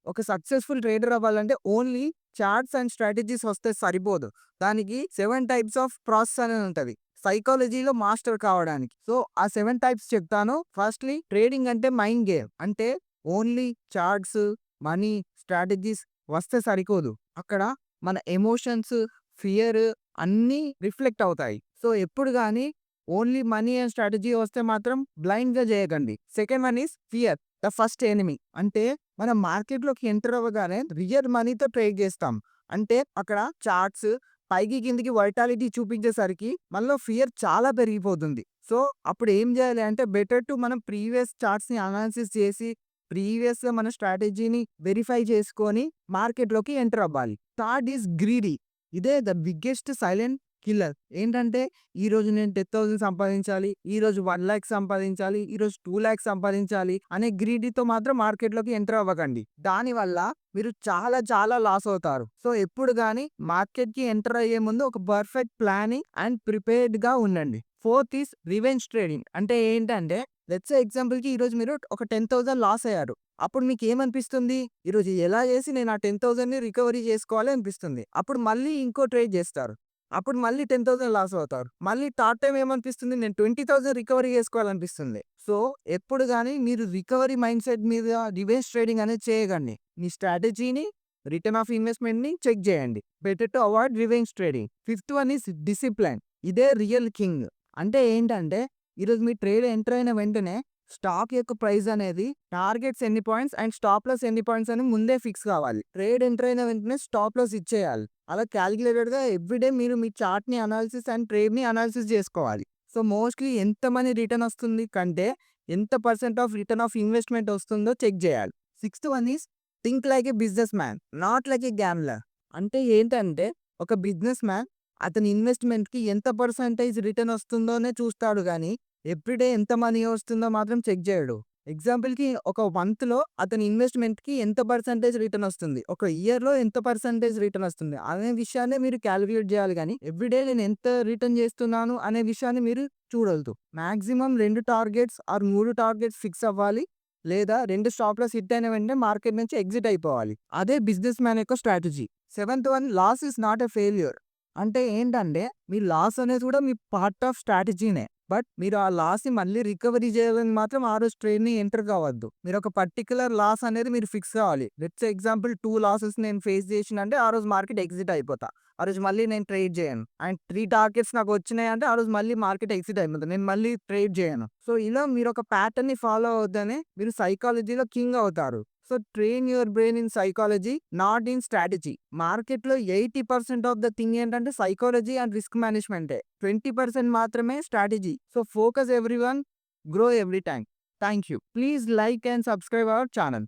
ఒక successful trader అవ్వాలంటే only charts and strategies వస్తే సరిపోదు. దానికి 7 టైప్స్ ఆఫ్ ప్రాసెస్ అనేది ఉంటది. సైకాలజీలో మాస్టర్ కావడానికి. సో, ఆ 7 టైప్స్ చెప్తాను. ఫస్ట్‌లీ ట్రేడింగ్ అంటే మైండ్ గేమ్. అంటే ఓన్లీ చార్ట్స్, మనీ, స్ట్రాటజీస్ వస్తే సరిపోదు. అక్కడ మన ఎమోషన్స్, ఫియర్ అన్నీ రిఫ్లెక్ట్ అవుతాయి. సో, ఎప్పుడు గాని ఓన్లీ మనీ అండ్ స్ట్రాటజీ వస్తే మాత్రం బ్లైండ్‌గా చేయకండి. Second one is fear. The first enemy. అంటే మనం మార్కెట్‌లోకి ఎంటర్ అవ్వగానే రియల్ మనీతో ట్రేడ్ చేస్తాం. అంటే అక్కడ చార్ట్స్ పైకి కిందకి వోలటాలిటీ చూపించేసరికి మనలో ఫియర్ చాలా పెరిగిపోతుంది. సో, అప్పుడు ఏం చేయాలి అంటే బెటర్ టు మనం ప్రీవియస్ చార్ట్స్‌ని అనాలిసిస్ చేసి, ప్రీవియస్‌గా మన స్ట్రాటజీని వెరిఫై చేసుకొని మార్కెట్‌లోకి ఎంటర్ అవ్వాలి. Third is greedy. ఇదే ద బిగ్గెస్ట్ సైలెంట్ కిల్లర్. ఏంటంటే ఈరోజు నేను 10,000 సంపాదించాలి. ఈరోజు 1,00,000 సంపాదించాలి. ఈరోజు 2,00,000 సంపాదించాలి అనే గ్రీడీతో మాత్రం మార్కెట్‌లోకి ఎంటర్ అవ్వకండి. దానివల్ల మీరు చాలా చాలా లాస్ అవుతారు. సో, ఎప్పుడు గాని మార్కెట్‌కి ఎంటర్ అయ్యే ముందు ఒక పర్ఫెక్ట్ ప్లానింగ్ అండ్ ప్రిపేర్డ్‌గా ఉండండి. Fourth is revenge trading. అంటే ఏంటంటే లెట్స్ సే ఎగ్జాంపుల్‌కి ఈరోజు మీరు ఒక 10,000 లాస్ అయ్యారు. అప్పుడు మీకేమనిపిస్తుంది? ఈరోజు ఎలా చేసి నేను ఆ 10,000ని రికవరీ చేసుకోవాలి అనిపిస్తుంది. అప్పుడు మళ్ళీ ఇంకో ట్రేడ్ చేస్తారు. అప్పుడు మళ్ళీ 10,000 లాస్ అవుతారు. మళ్ళీ థర్డ్ టైమ్ ఏమనిపిస్తుంది? నేను 20,000 రికవరీ చేసుకోవాలనిపిస్తుంది. సో, ఎప్పుడు గాని మీరు రికవరీ మైండ్‌సెట్ మీద రివర్స్ ట్రేడింగ్ అనేది చేయకండి. మీ స్ట్రాటజీని, రిటర్న్ ఆఫ్ ఇన్వెస్ట్‌మెంట్‌ని చెక్ చేయండి. Better to avoid revenge trading. Fifth one is discipline. ఇదే రియల్ కింగ్. అంటే ఏంటంటే ఈరోజు మీ ట్రేడ్ ఎంటర్ అయిన వెంటనే స్టాక్ యొక్క ప్రైస్ అనేది టార్గెట్స్ ఎన్ని పాయింట్స్ అండ్ స్టాప్ లాస్ ఎన్ని పాయింట్స్ అని ముందే ఫిక్స్ కావాలి. ట్రేడ్ ఎంటర్ అయిన వెంటనే స్టాప్ లాస్ ఇచ్చేయాలి. అలా క్యాలిక్యులేటెడ్‌గా ఎవ్రీడే మీరు మీ చార్ట్‌ని అనాలిసిస్ అండ్ ట్రేడ్‌ని అనాలిసిస్ చేసుకోవాలి. సో, మోస్ట్‌లీ ఎంత మనీ రిటర్న్ వస్తుంది కంటే ఎంత percent of return of investment వస్తుందో చెక్ చేయాలి. Sixth one is think like a businessman, not like a gambler. అంటే ఏంటంటే ఒక బిజినెస్ మ్యాన్ అతని ఇన్వెస్ట్‌మెంట్‌కి ఎంత పర్సెంటేజ్ రిటర్న్ వస్తుందోనే చూస్తాడు గానీ, ఎవ్రీడే ఎంత మనీ వస్తుందో మాత్రం చెక్ చేయడు. ఎగ్జాంపుల్‌కి ఒక మంత్‌లో అతని ఇన్వెస్ట్‌మెంట్‌కి ఎంత పర్సెంటేజ్ రిటర్న్ వస్తుంది? ఒక ఇయర్‌లో ఎంత పర్సెంటేజ్ రిటర్న్ వస్తుంది? అనే విషయాన్ని మీరు కాలిక్యులేట్ చేయాలి గానీ, ఎవ్రీడే నేను ఎంత రిటర్న్ చేస్తున్నాను అనే విషయాన్ని మీరు చూడొద్దు. Maximum 2 targets or 3 targets fix అవ్వాలి. లేదా 2 స్టాప్ లాస్ హిట్ అయిన వెంటనే మార్కెట్ నుంచి ఎగ్జిట్ అయిపోవాలి. అదే బిజినెస్ మ్యాన్ యొక్క strategy. Seventh one loss is not a failure. అంటే ఏంటంటే మీ లాస్ అనేది కూడా మీ పార్ట్ ఆఫ్ స్ట్రాటజీనే. బట్ మీరు ఆ లాస్‌ని మళ్ళీ రికవరీ చేయాలని మాత్రం ఆ రోజు ట్రేడ్‌ని ఎంటర్ కావద్దు. మీరు ఒక పర్టిక్యులర్ లాస్ అనేది మీరు ఫిక్స్ కావాలి. లెట్స్ ఎగ్జాంపుల్ 2 లాసెస్ నేను ఫేస్ చేసినంటే ఆ రోజు మార్కెట్ ఎగ్జిట్ అయిపోతా. ఆ రోజు మళ్ళీ నేను ట్రేడ్ చేయను. అండ్ 3 టార్గెట్స్ నాకు వచ్చినాయంటే ఆ రోజు మళ్ళీ మార్కెట్ ఎగ్జిట్ అయిపోతా. నేను మళ్ళీ ట్రేడ్ చేయను. సో, ఇలా మీరు ఒక ప్యాటర్న్‌ని ఫాలో అవుతేనే మీరు సైకాలజీలో కింగ్ అవుతారు. So, train your brain in psychology, not in strategy. మార్కెట్‌లో 80% ఆఫ్ ద థింగ్ ఏంటంటే సైకాలజీ అండ్ రిస్క్ మేనేజ్‌మెంటే. 20% మాత్రమే strategy. So, focus everyone, grow every time. Thank you. Please like and subscribe our channel.